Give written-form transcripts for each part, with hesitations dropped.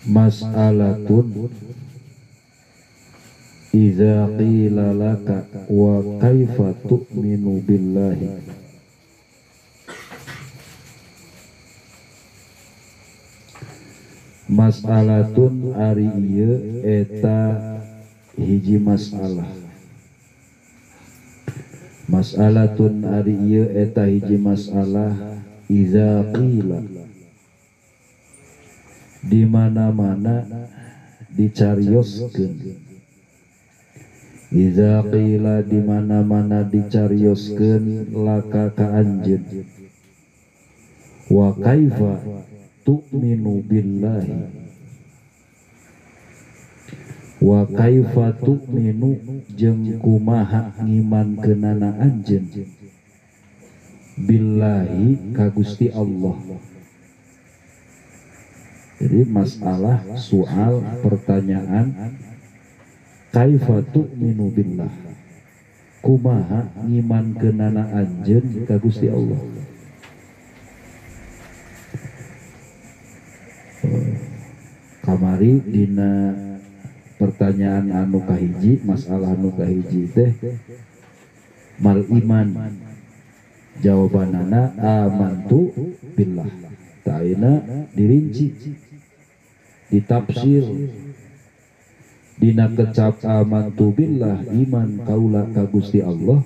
Mas'alatun idza qila laka wa kaifa tu'minu billahi. Mas'alatun ari ieu eta hiji masalah. Mas'alatun ari ieu eta hiji masalah idza qila di mana-mana dicarioskeun. Idza qila di mana-mana dicarioskeun laka ka anjeun. Wa kaifa tu'minu billahi. Wa kaifa tu'minu jeung kumaha ngimankeunana anjeun billahi ka Gusti Allah. Jadi masalah soal pertanyaan kaifa tu'minu billah, kumaha ngimankeunana anjeun ka Gusti Allah. Kamari dina pertanyaan anu kahiji, masalah anu kahiji teh mal iman, jawabanana amantu billah. Taina dirinci, ditafsir dina kecap amantu billah, iman kaula ka Gusti Allah.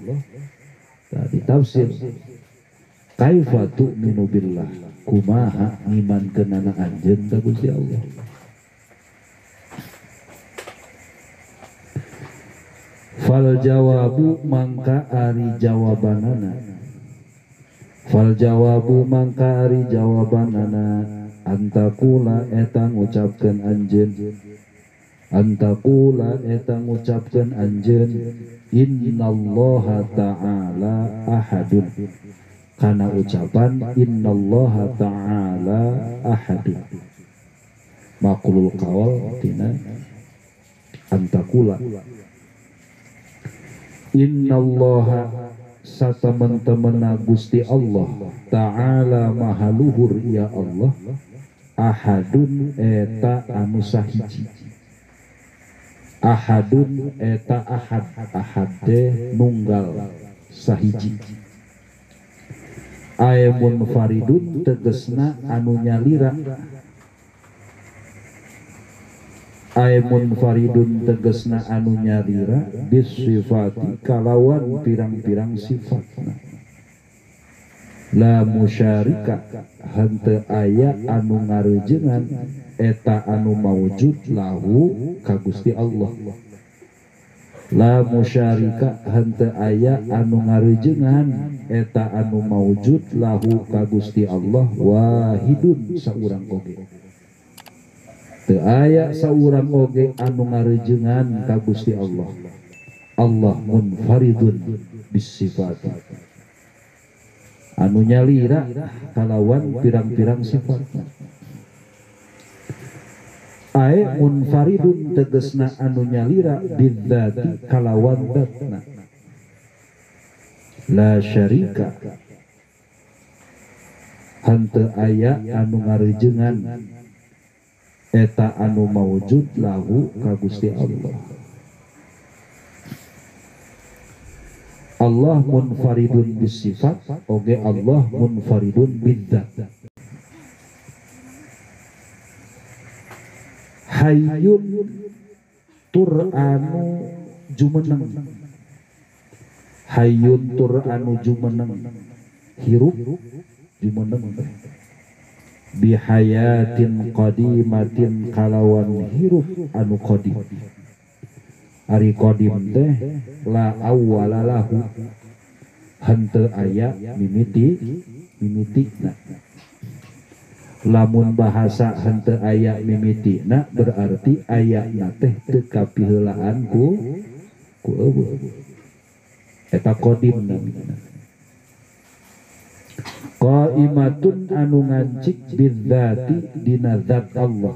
Ditafsir kaifa tu'minu billah, kumaha ngimankeunana anjeun ka Gusti Allah. Fal jawabu mangka ari jawabanana, fal jawabu mangka ari jawabanana antakula eta ngucapkeun anjeun, antakula eta ngucapkeun anjeun innallaha ta'ala ahadun, kana ucapan innallaha ta'ala ahadun. Maqulul qaul tina antakula innallaha satemen-temena Gusti Allah ta'ala mahaluhur ya Allah ahadun eta anu sahiji. Ahadun eta ahad, ahad teh nunggal sahiji. Aimun faridun tegesna anu nyalira. Aimun faridun tegesna anu nyalira bisifati kalawan pirang-pirang sifatna. La musyarika henteu aya anu ngarejengan eta anu maujud lahu ka Gusti Allah. La musyarika henteu aya anu ngarejengan eta anu maujud lahu ka Gusti Allah wahidun saurang oge. Teu aya saurang oge anu ngarejengan ka Gusti Allah. Allah munfaridun bisifati, anu nyalira kalawan pirang-pirang sifatna. Ae munfaridun tegesna anu nyalira bidzati kalawan dzatna. La syarika henteu aya anu ngarejengan eta anu maujud lahu ka Gusti Allah. Allah munfaridun bisifat oge Allah munfaridun bidzat. Hayyun tur anu jumeneng, hayyun tur anu jumeneng, hirup jumeneng bihayatin qadimatin kalawan hirup anu qadim. Ari qadim teh la awwala lahu, henteu aya mimitina. Lamun bahasa henteu aya mimitina berarti ayana teh teu kapiheulaan ku eueuh. Eta qadim namina. Qaimatun anu ngancik bidzati dina zat Allah.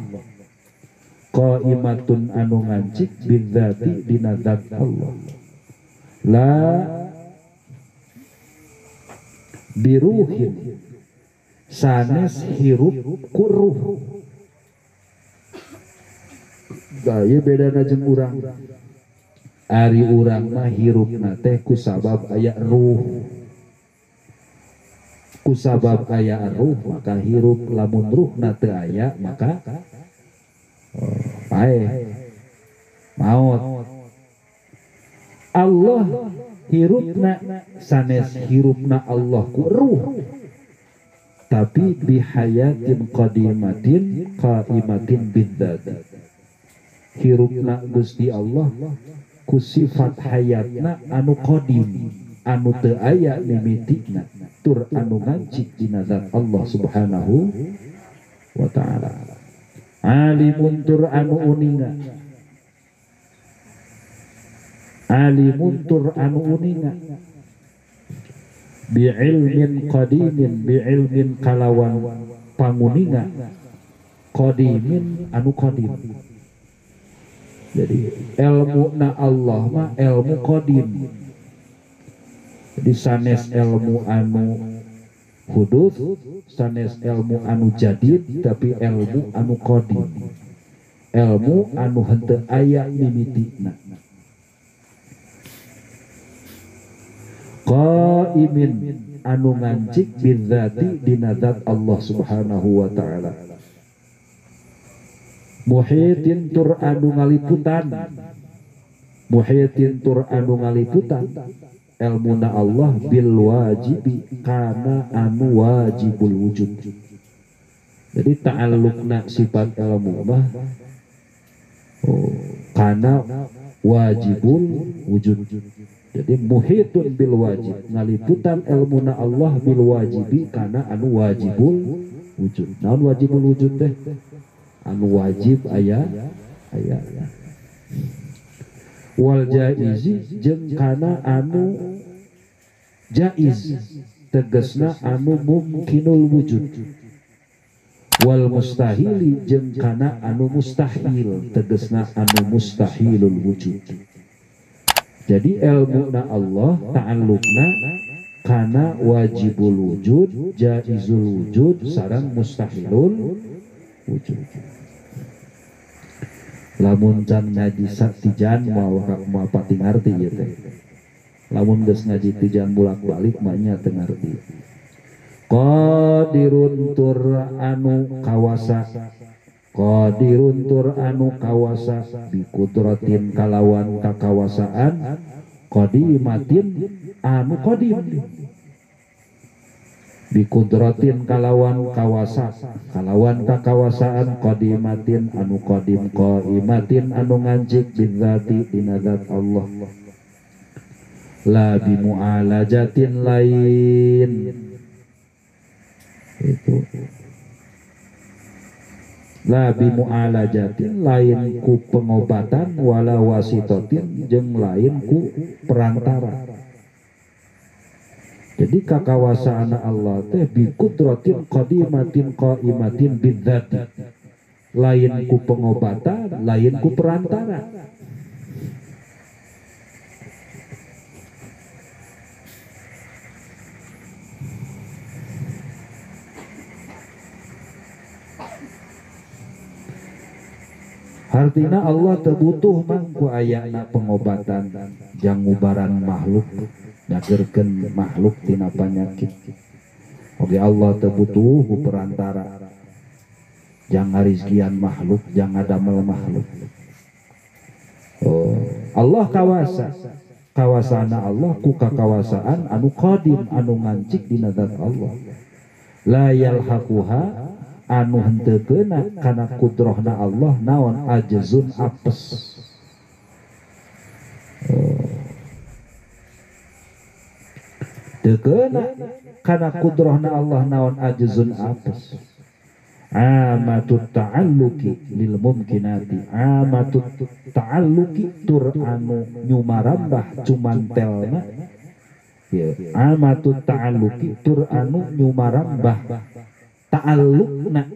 Qaimatun anu ngancik bidzati dina zat Allah. La biruhin sanes hirup kuruh. Gaya bedana jeung urang. Ari urang mah hirupna teh ku sabab aya ruh. Ku sabab aya ruh maka hirup, lamun ruhna teu aya maka paeh maut. Allah hirupna sanes hirupna Allah ku ruh, tapi bihayatin qadimatin qaimatin bidzat. Hirupna Gusti Allah ku sifat hayatna anu qadim, anu teu aya mimitikna, tur anu ngancik dina zat Allah Subhanahu wa ta'ala. Alimun tur anu uninga, alimun tur anu uninga, bi'ilmin qadimin, bi'ilmin kalawan panguninga, qadimin anu qadim. Jadi ilmu na Allah mah ilmu qadim. Jadi sanes ilmu anu hudud, sanes ilmu anu jadid, tapi ilmu anu qadim, ilmu anu henteu aya mimitikna. Qaimin anu ngancik bidzati dina zat Allah Subhanahu wa ta'ala. Muhitin tur anu ngaliputan, muhitin tur anu ngaliputan ilmuna Allah bil wajibi kana anu wajibul wujud. Jadi ta'alluqna sifat ilmu mah kana wajibul wujud. Jadi muhitun bil wajib, ngaliputan ilmuna Allah bil wajibi kana anu wajibul wujud. Naon wajibul wujud teh? Anu wajib aya ya. Wal jaizi jeung kana anu jaiz, tegasna anu mungkinul wujud. Wal mustahili jeung kana anu mustahil, tegasna anu mustahilul wujud. Jadi ilmuna Allah ta'alluqna kana wajibul wujud, jaizul wujud, sareng mustahilul wujud. Lamun can ngaji tijan mau pati ngarti ya teh. Lamun geus ngaji tijan bolak-balik mah nya teu ngarti. Qadirun tur anu kawasa, qadirun tur anu kawasa, bikudratin kalawan kakawasaan, qadimatin anu qadim, bikudratin kalawan kawasa, kalawan kakawasaan, qadimatin anu qadim, qaimatin anu ngancik bidzati dina zat Allah. La bimu'alajatin lain itu, la bimu'alajatin lain ku pengobatan, wala wasitotin jeung lain ku perantara. Jadi kakawasaan Allah teh bikudratin qadimatin qaimatin bidzati, lain ku pengobatan, lain ku perantara. Artinya Allah terbutuh mangku ayana pengobatan jang ngubaran makhluk, nyagerkeun makhluk tina panyakit. Oke, Allah terbutuh ku perantara jang ngarizkian makhluk, jang ngadamel makhluk. Allah kawasa, kawasana Allah ku kakawasaan anu qadim, anu ngancik dina zat Allah. La yalhaquha anu henteu keuna kana kudrahna Allah naon ajzun apes. Teu keuna kana kudrahna Allah naon ajzun apes. Amatut ta'alluqi lil mumkinati, amatut ta'alluqi tur anu nyumarambah cumantelna. Ya, amatut ta'alluqi tur anu nyumarambah ta'alluqna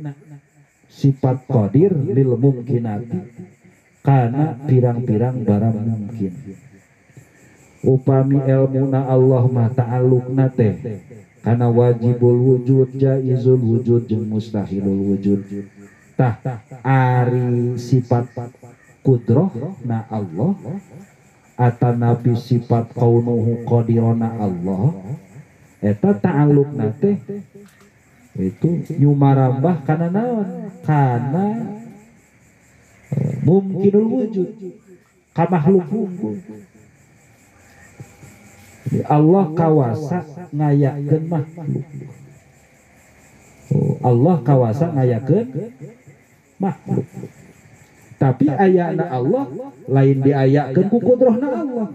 sifat qadir lil mumkinati kana pirang-pirang barang mungkin. Upami ilmuna Allah mah ta'alluqna teh kana wajibul wujud, jaizul wujud jeung mustahilul wujud. Tah ari sifat kudroh na Allah atanapi sifat kaunuhu qadirona Allah eta ta'alluq nate itu nyumarambah kana naon kana mungkinul wujud ka makhluk hukum. Allah kawasa ngayakeun makhluk. Allah kawasa ngayakeun makhluk. Tapi ayana Allah lain diayakeun ku kudrahna Allah.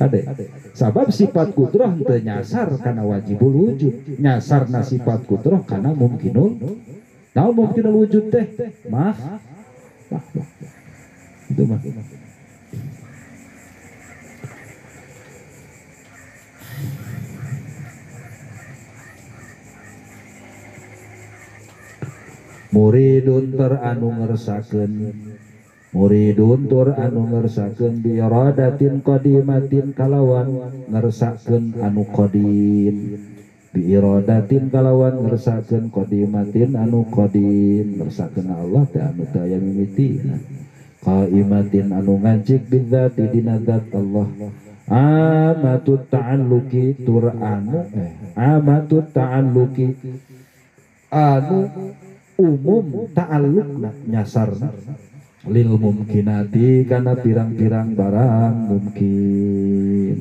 Ade. Sabab sifat kudrah teu nyasar kana wajibul wujud, nyasarna sifat kudrah kana mungkinul. Naon mungkinul wujud teh? Makhluk. Itu mah. Muridun tur anu ngersakeun bi iradatin qadimatin kalawan ngersakeun anu qadim bi iradatin kalawan ngersakeun qadimatin anu qadim ngersakeun Allah teh anu teu aya mimitina qaimatin anu ngancik bidzati dina zat Allah amatut ta'alluqi tur anu amatut ta'alluqi anu umum ta'alluqna nyasarna lil mumkinati kana pirang-pirang barang mungkin.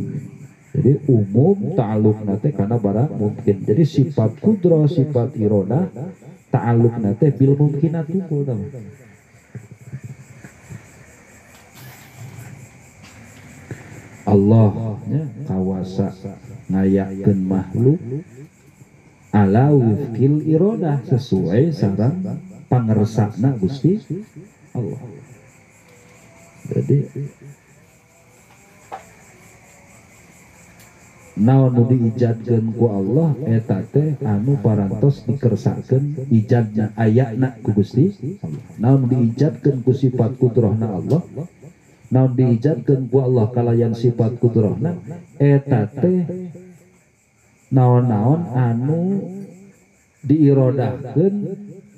Jadi umum ta'alluqna teh kana barang mungkin. Jadi sifat kudrah, sifat iradah ta'alluqna teh bil mumkinat unggul tah. Allah nya kawasa ngayakeun makhluk ala wifqil iradah sesuai sareng pangersakna Gusti Allah. Jadi naon nu diijadkeun ku Allah eta teh anu parantos dikersakeun ijadna ayatna ku Gusti Allah. Naon diijadkeun ku sifat kudrahna Allah, naon diijadkeun ku Allah kalayan sifat kudrahna eta teh naon-naon anu diirodahkeun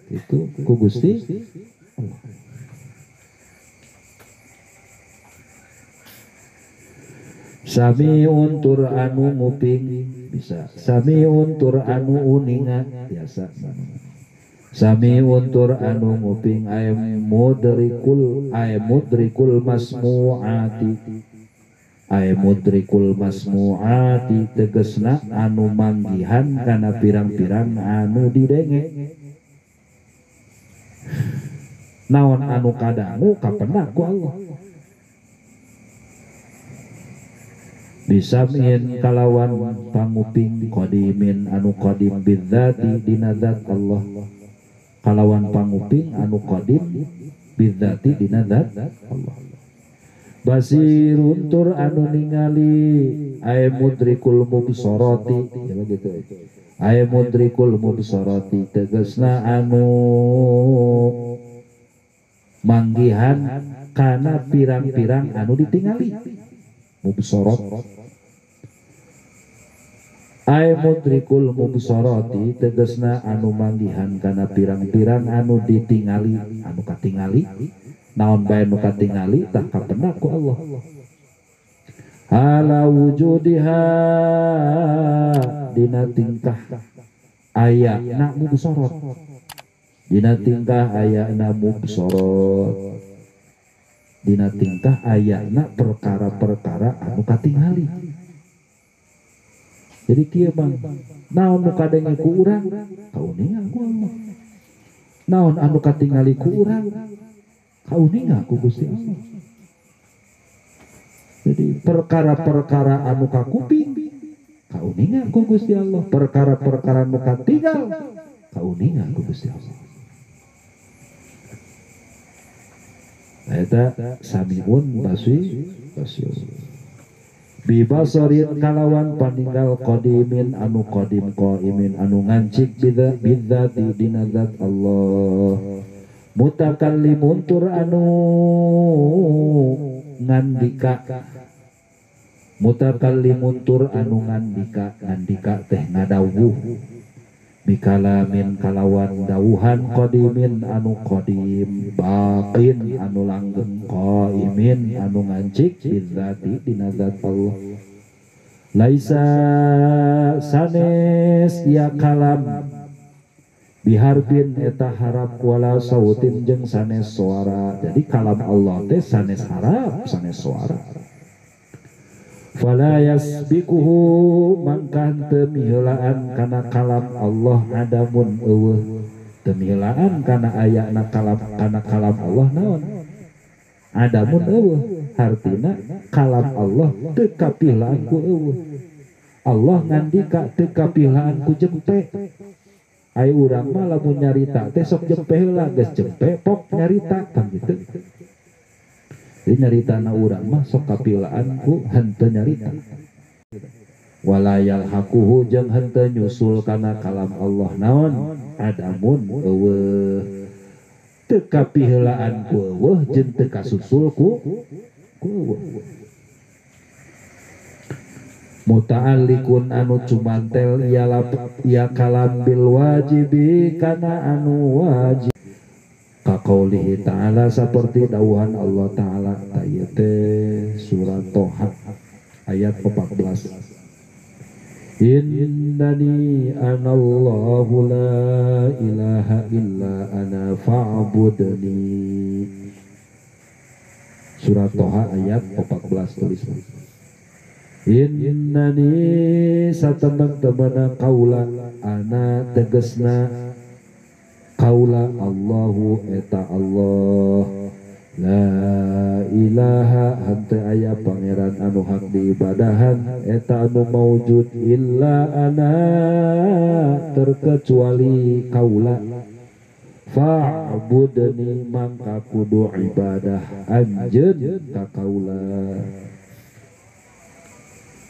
itu ku Gusti Allah. Samiun tur anu nguping bisa samiun tur anu uningan biasa samiun tur anu nguping ay mudrikul masmu'ati ay mudrikul masmu'ati tegesna anu manggihan kana pirang-pirang anu didenge. Naon anu kadangu kapendak ku Allah bisamin kalawan panguping qadimin anu qadim bidzati dina zat Allah kalawan panguping anu qadim bidzati dina zat Allah. Basirun tur anu ningali ay mudrikul mubsarati ya begitu ay mudrikul mubsarati tegasna anu manggihan kana pirang-pirang anu ditingali mubsarat ay mudrikul mubsarati tegasna anu manggihan kana pirang-pirang anu ditingali anu katingali naon bae nu katingali tah kapendak ku Allah ala wujudiha dina tingkah ayana mubsarat dina tingkah ayana mubsarat dina tingkah ayana perkara-perkara anu katingali. Jadi kieu bang naon nu kadenge ku urang kauningan ku Allah, naon anu katingali ku urang kauningan ku Gusti Allah. Jadi perkara-perkara anu kakuping kauningan ku Gusti Allah, perkara-perkara anu katinggal kauningan ku Gusti Allah. Eta samiun basir bibasarin kalawan paninggal qadimin anu qadim qaimin anu ngancik bidzati dina zat Allah mutakallimun tur anu ngandika mutakallimun tur anu ngandika teh ngadawuh bikalamin kalawan dawuhan qadimin anu qadim baqin anu langgeng qaimin anu ngancik bidzati dina zat Allah laisa sanes ya kalam biharbin eta harap wala sautin jeung sanes suara. Jadi kalam Allah teh sanes harap sanes suara. Fala yasbikuhu mangkan teu miheulaan kana kalam Allah adamun eueuh. Teu miheulaan kana ayana kalam kana kalam Allah naon? Adamun eueuh. Hartina kalam Allah teu kapihlaan ku eueuh. Allah ngandika teu kapihlaan ku jempe. Ai urang mah lamun nyarita teh sok jempe heula geus jempe pok nyarita kan gitu. Jadi nyaritana urang mah sok kapilaan ku henteu nyarita. Walayal hakuhu jeung henteu nyusul kana kalam Allah naon adamun eueuh. Teu kapiheulaan ku eueuh jeung teu kasusul ku eueuh. Muta'alliqun anu cumantel ya kalam bil wajibi kana anu wajib kaqaulihi ta'ala seperti dawuhan Allah ta'ala ayat surat Toha ayat 14 innani anallahu la ilaha illa ana fa'budni surat Toha ayat 14 tulisan innani satemen-temena kaula ana tegesna kaula Allahu eta Allah la ilaha hante aya pangeran anu hak diibadahan eta anu maujud illa ana terkecuali kaula fa'budni mangka kudu ibadah anjeun ka kaula.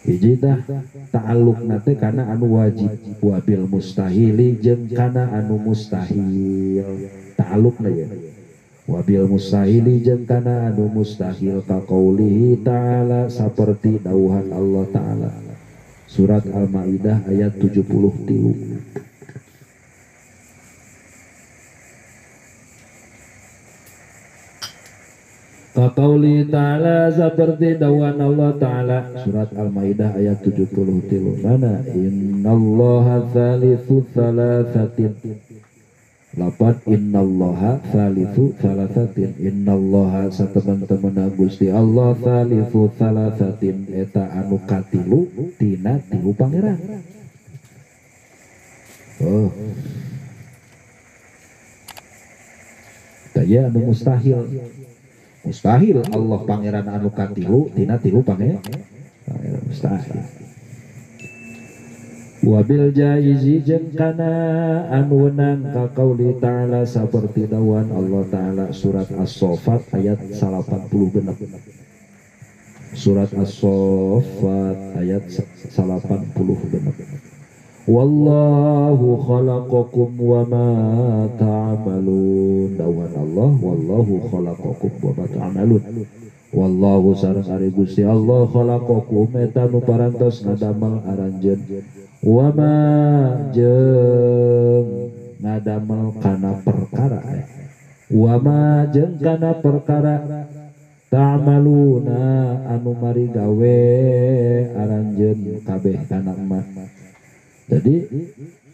Hijidah ta'alluq nate kana anu wajib wabil mustahili jeung kana anu mustahil ta'alluq na ya wabil mustahili jeung kana anu mustahil ka qaulihi ta'ala saperti dawuhan Allah ta'ala surat Al-Maidah ayat 73 Kaqauli ta'ala seperti dawan Allah ta'ala surat Al-Maidah ayat 73 mana innallaha thalithu thalathatin lapat innallaha thalithu thalathatin innallaha satemen-temen Gusti Allah thalithu thalathatin eta anu katilu tina tilu pangeran. Oh taya anu mustahil Allah pangeran anu katilu tina tilu pangeran mustahil. Wabil jaizi jeung kana anu wenang ka qauli ta'ala saperti dawan Allah ta'ala surat As-Saffat ayat 86 surat As-Saffat ayat 86 wallahu khalaqakum wa ma ta'malun dawan Allah wallahu khalaqakum wa ma ta'malun wallahu sareng ari Gusti Allah khalaqakum eta nu parantos ngadamel aranjeun wa ma jeung ngadamel kana perkara wa ma jeung kana perkara ta'maluna anu mari gawe aranjeun kabeh kana mah. Jadi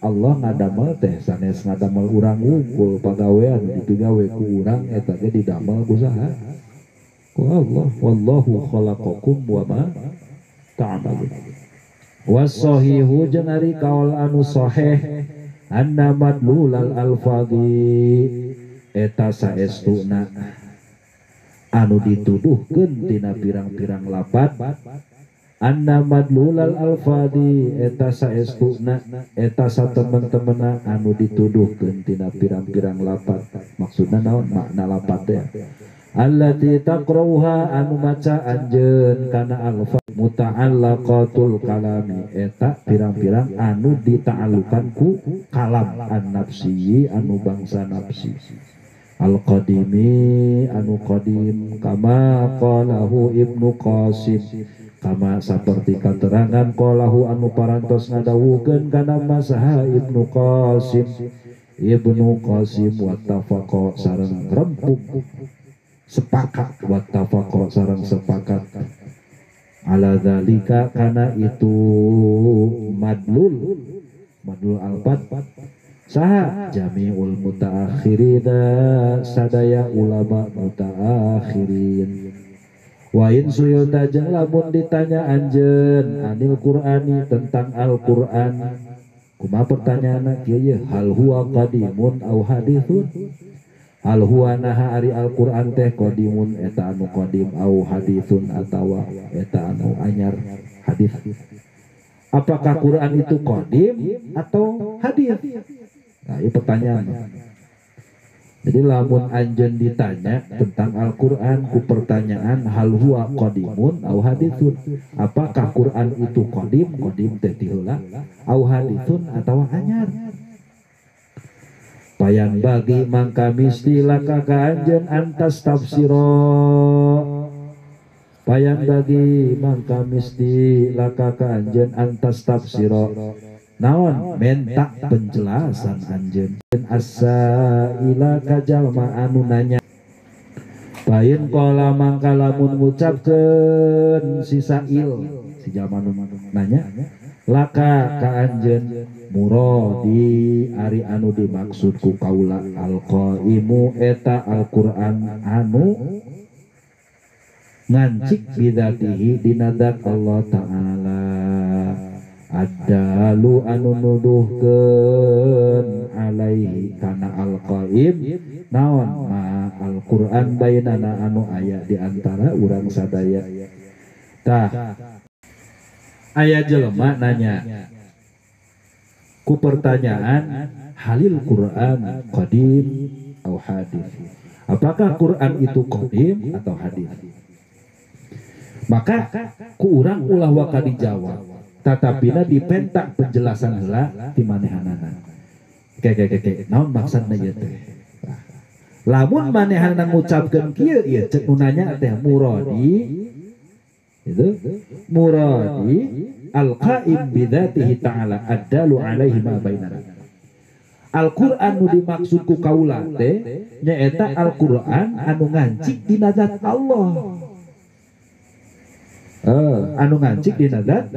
Allah ngadamel teh sanes ngadamel urang ngumpul pagawean digawe ku urang eta ge didamel ku saha ku Allah wallahu khalaqakum wa ma ta'malun. Was-sahihu jeung ari kaul anu sahih anna madlulal alfadhi eta saestuna anu dituduhkeun tina pirang-pirang lapat anna madlulal alfadi eta saestuna eta satemen-temena anu dituduhkeun tina pirang-pirang lapat maksudna naon makna lapat teh allati taqrauha anu maca anjeun kana alfa muta'allaqatul kalami eta pirang-pirang anu dita'allukan ku kalam an-nafsi anu bangsa nafsi al-qadimi anu qadim kama qalahu Ibnu Qasim kama saperti katerangan qalahu anu parantos ngadawukeun kana masaha Ibnu Qasim wattafaqa sareng rempuk sepakat wattafaqa sareng sepakat ala dzalika kana itu madlul alfat saha jami'ul mutaakhirina sadaya ulama mutaakhirin. Wa in suyuta jeung lamun ditanya anjeun anil Qur'ani tentang Al-Qur'an kumaha pertanyaanna kieu hal huwa qadimun au hadithun hal huwa naha ari Al-Qur'an teh qadimun eta anu qadim au hadithun atawa eta anu anyar hadis. Apakah Quran itu qadim atau hadis? Nah, ini pertanyaan. Jadi lamun anjeun ditanya tentang Al-Qur'an ku pertanyaan hal huwa qadimun au hadithun. Apakah Quran itu qadim teh ti heula au hadithun atawa anyar? Payan bagi mangka misti laka ka anjeun antas tafsiro. Payan bagi mangka misti laka ka anjeun antas tafsiro. Naon menta penjelasan anjeun asa ila kajalma anu nanya pain qala mangka lamun ngucapkeun si sail si jalma anu nanya laka ka anjeun muradi ari anu dimaksud ku kaula alqaimu eta Al-Qur'an anu ngancik bidatihi dina zat Allah taala adalu anu nuduhkeun alaihi kana al-qaim naon ma Al-Qur'an bainana anu aya di antara urang sadaya. Tah aya jelema nanya ku pertanyaan halil Qur'an qadim atau hadis. Apakah Qur'an itu qadim atau hadis? Maka ku urang ulah waka dijawab tatapina dipentak penjelasan heula ti manehanana. Naon maksudna ieu teh? Lamun manehanana ngucapkeun kieu ieu ceuk nu nanya teh muradi itu muradi al-qaim bidzatihi ta'ala addalu alaihi ma bainana. Al-Qur'an nu dimaksud ku kaula teh nyaeta Al-Qur'an anu ngancik dina zat Allah. Anu ngancik dina zat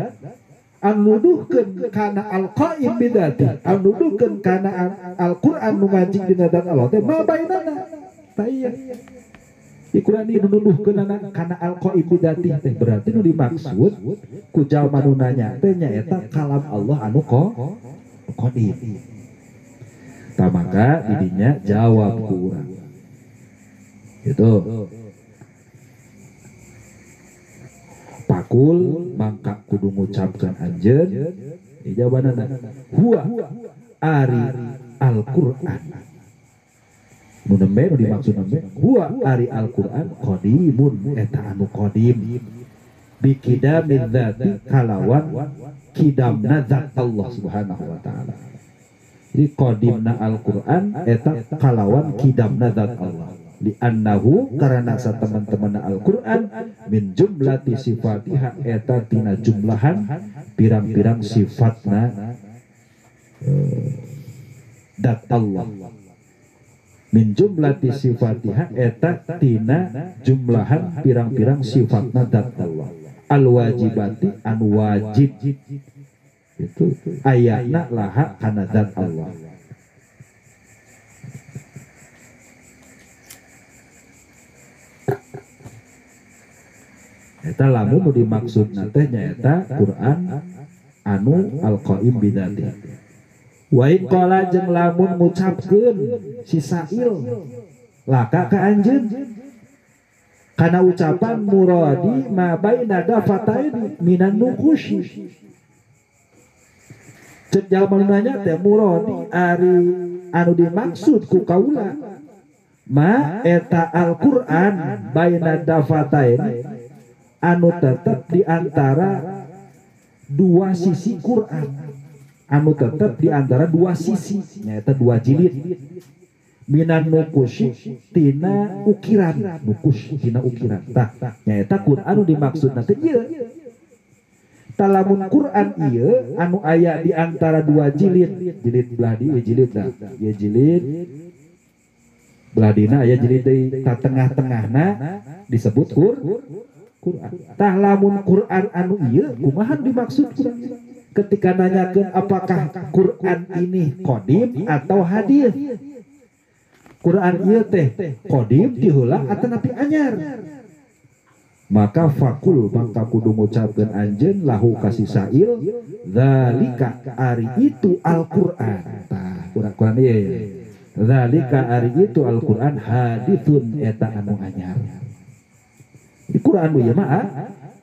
anu nuduhkeun kana al-qaim bidzati anu nuduhkeun kana Al-Qur'an nu ngancik dina zat Allah teh ma bainana tayya di Qur'an ini nuduhkeun kana al-qaim bidzati teh berarti nu dimaksud ku jalma nu nanya teh nyaeta kalam Allah anu qadim. Tah maka didinya jawab ku urang gitu pakul mangka kudu ngucapkeun anjeun jawabanana huwa ari Al-Qur'an nu nembe nu dimaksud nembe huwa ari Al-Qur'an qadimun eta anu qadim bikidamin dzati kalawan kidamna zat Allah subhanahu wa ta'ala. Jadi qadimna Al-Qur'an eta kalawan kidamna zat Allah li annahu karena sateman-teman Al-Qur'an min jumlati sifatiha eta tina jumlahan pirang-pirang sifatna dat Allah min jumlati sifatiha eta tina jumlahan pirang-pirang sifatna dat Allah al-wajibati anu wajib itu ayatna laha kana dat Allah. Eta lamun nu dimaksudna teh nyaeta Quran anu al-qaim bidzati. Wa in qala jeung lamun ngucapkeun si sail laka ka anjeun kana ucapan muradi ma baina dafataini minan nuqushi. Ceuk jalma nanya teh muradi ari anu dimaksud ku kaula ma eta Al-Qur'an baina dafataini anu tetap di antara dua sisi Quran, anu tetap di antara dua sisi, nyata dua jilid. Minan nukushi tina ukiran, nukus tina ukiran. Tah, nyata Quran anu dimaksud nanti ieu talamun Quran ieu anu aya di antara dua jilid belah di jilid dah ieu jilid belah dina aya jilid deui ta tengah-tengahna disebut Quran. Tah lamun Quran anu ieu kumaha dimaksud Quran? Ketika nanyakeun apakah Quran ini qadim atau hadis. Quran ieu teh qadim ti heula atanapi anyar. Maka fakul maka kudu ngucapkeun anjeun lahu kasih sail zalika ari itu Al-Qur'an. Tah Quran ieu. Zalika ari itu Al-Qur'an haditsun eta anu anyar. Di Quran ieu mah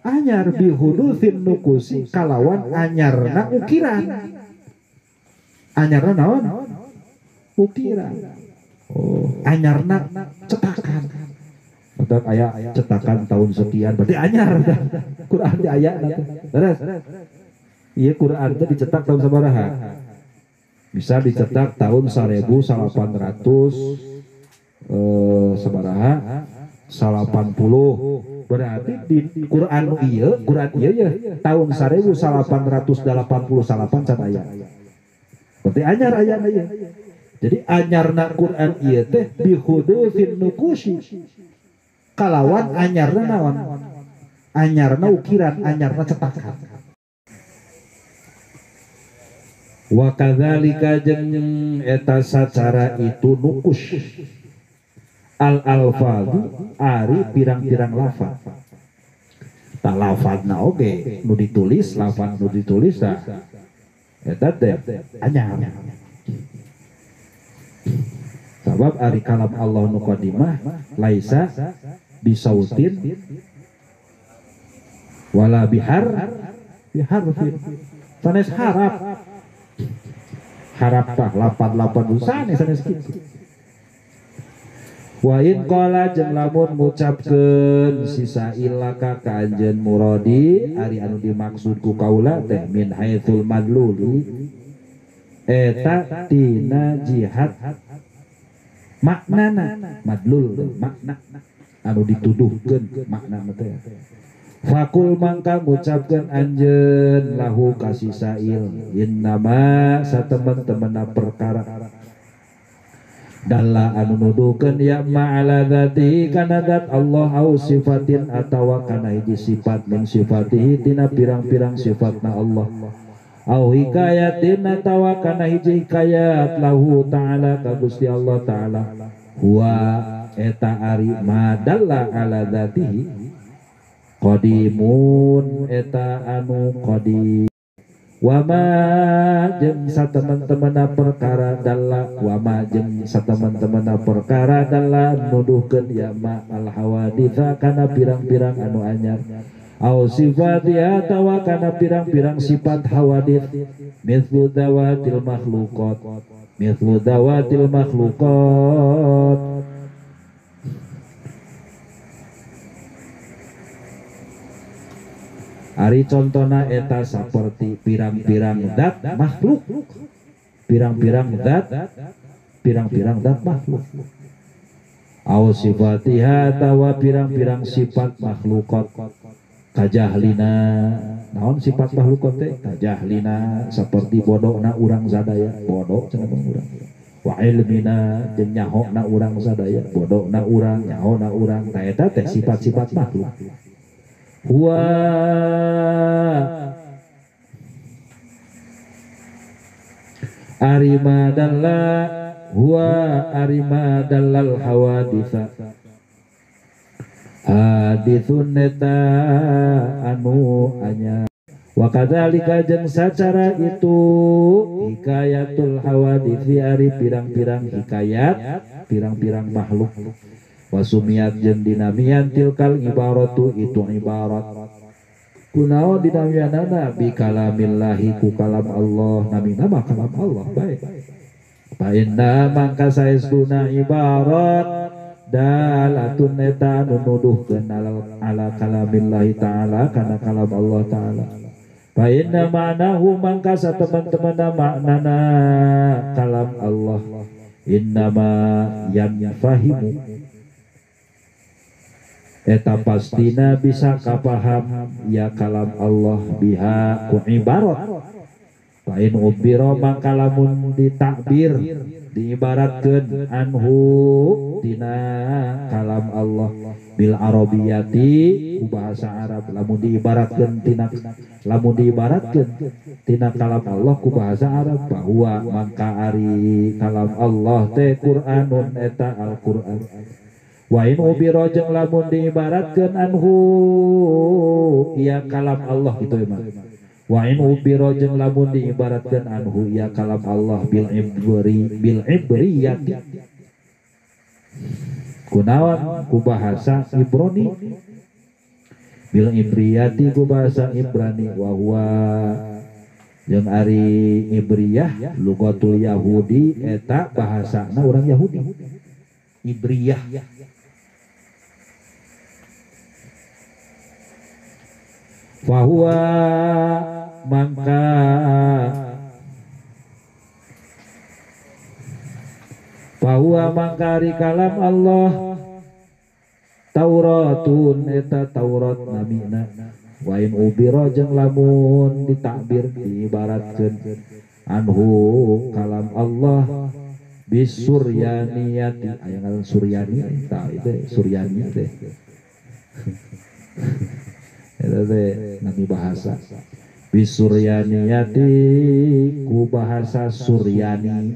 anyar bihudutsin nukusi kalawan anyarna ukiran. Anyarna naon? Ukiran. Oh, anyarna cetakan. Matak aya cetakan tahun sekian berarti anyar. Quran di aya terus. Ieu Quran teh dicetak tahun sabaraha? Bisa dicetak tahun 1800 sabaraha? 80. Berarti di Quran ieu ya tahun 1888 can aya. Berarti anyar aya ieu. Jadi anyarna Quran ieu teh bihudutsin nukusi. Kalawan anyarna naon? Anyarna ukiran, anyarna cetakan. Wa kadzalika jeung eta sacara itu nukus al-alfadhu ari pirang-pirang lafaz. Tak lafazna oge nu ditulis, lafaz nu ditulis tah eta teh anyar. Sabab ari kalam Allah nu qadimah laisa bisautin wala biharfin. Sanes harap tah lapan usane sanes kitu. Wa in qala jeung lamun ngucapkeun sisa ilaka ka anjeun muradi ari anu dimaksud ku kaula teh min haitsul madluli eta tina jihad maknana madlul makna anu dituduhkeun makna teh. Fakul mangka ngucapkeun anjeun lahu kasih sail innama satemen-temenna perkara dalla anu nuduhkeun ya ma'ala dzati kana zat Allah au sifatin atawa kana hiji sifat min sifatihi tina pirang-pirang sifatna Allah au hikayatin atawa kana hiji hikayat lahu ta'ala ka Gusti Allah ta'ala huwa eta ari madalla ala dzatihi qadimun eta anu qadim wama jeung satemen-temena perkara dalla wama jeung satemen-temena perkara dalla nuduhkeun ya ma al hawaditha kana pirang-pirang anu anyar au sifatiha tawa kana pirang-pirang sifat hawadith mithlu dawatil makhluqat ari contona eta saperti pirang-pirang zat makhluk pirang-pirang zat makhluk au sifatiha tawa pirang-pirang sifat makhlukat kajahlina naon sifat makhlukat teh kajahlina saperti bodona urang sadaya bodoh cenah urang wa ilmina jeung nyahona urang sadaya bodona urang nyahona urang ta eta teh sifat-sifat makhluk. Huwa arimadalla huwa arimadallal hawaditha hadithun neta anu anya wa kadzalika jeung sacara itu hikayatul hawadithi ari pirang-pirang hikayat pirang-pirang makhluk wasumiat jeung dinamian tilkal ibaratu itu ibarat kunaon dinamianana bi kalamillahi ku kalam Allah namina mah kalam Allah baik fa inna mangka saestuna ibarat dalatun eta nuduhkeun ala kalamillahi ta'ala kana kalam Allah ta'ala fa inna ma'nahu mangka sateman-temanna maknana kalam Allah innama yafahimu eta pastina bisa kapaham ya kalam Allah biha ku ibarat pain ubiro mangka lamun ditakbir diibaratkeun anhu tina kalam Allah bil arabiyati ku bahasa Arab lamun diibaratkeun tina kalam Allah ku bahasa Arab bahwa mangka ari kalam Allah teh Qur'anun eta Al-Qur'an. Wa in ubiro jeung lamun diibaratkeun anhu ya kalam Allah gitu emang. Wa in ubiro jeung lamun diibaratkeun anhu ya kalam Allah bil ibriyati. Kunaon ku bahasa Ibrani. Bil ibriyati ku bahasa Ibrani wa huwa jeung ari Ibriyah lugatul Yahudi eta bahasana urang Yahudi. Ibriyah fahuwa mangka ari kalam Allah Tauratun eta Taurat namina wa in ubira jeung lamun ditakbir diibaratkeun anhu kalam Allah bisuryaniyati aya ngaran suryani tah itu suryani teh eta teh nami bahasa bisuryaniyati ku bahasa Suryani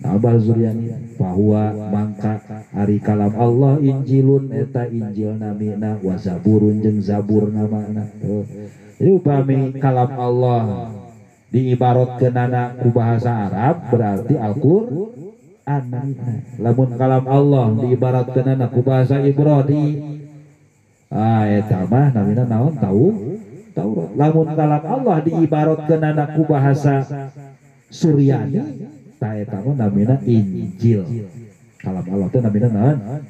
abah Suryani bahwa mangka ari kalam Allah Injilun eta Injil namina wa Zaburun jeung Zabur namana jadi upami kalam Allah diibaratkeunana ku bahasa Arab berarti Al-Qur'an. Lamun kalam Allah diibaratkeunana ku bahasa Ibrani eta mah namina naon Taurat. Lamun kalam Allah diibaratkeunana ku bahasa Suryani ta eta mah namina Injil. Kalam Allah teh namina naon?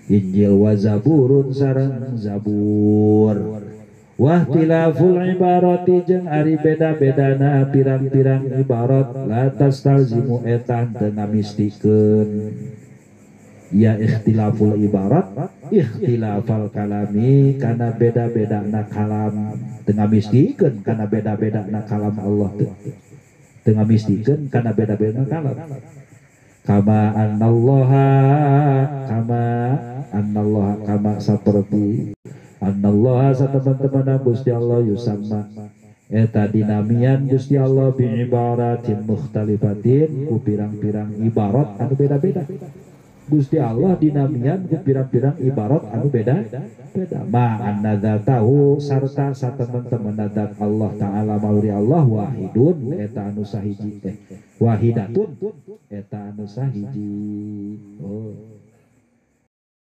Injil wa Zaburun sareng Zabur. Wahtilaful ibarati jeung ari beda-bedana pirang-pirang ibarat la tastalzimu etan teu ngamistikeun ya ikhtilaful ibarat ikhtilafal kalami kana beda-bedana kalam teu ngamistikeun kana beda-bedana kalam Allah teu ngamistikeun kana beda-bedana kalam kama annallaha seperti Anallah sateman-teman Gusti Allah yusamma eta dinamian Gusti Allah bi ibaratin mukhtalifatin ku pirang-pirang ibarat anu beda-beda. Gusti Allah dinamian ku pirang-pirang ibarat anu beda-beda. Ma annadzatahu sarta sateman-teman nadat Allah taala mauri Allah wahidun eta anu sahiji wahidatun eta anu sahiji.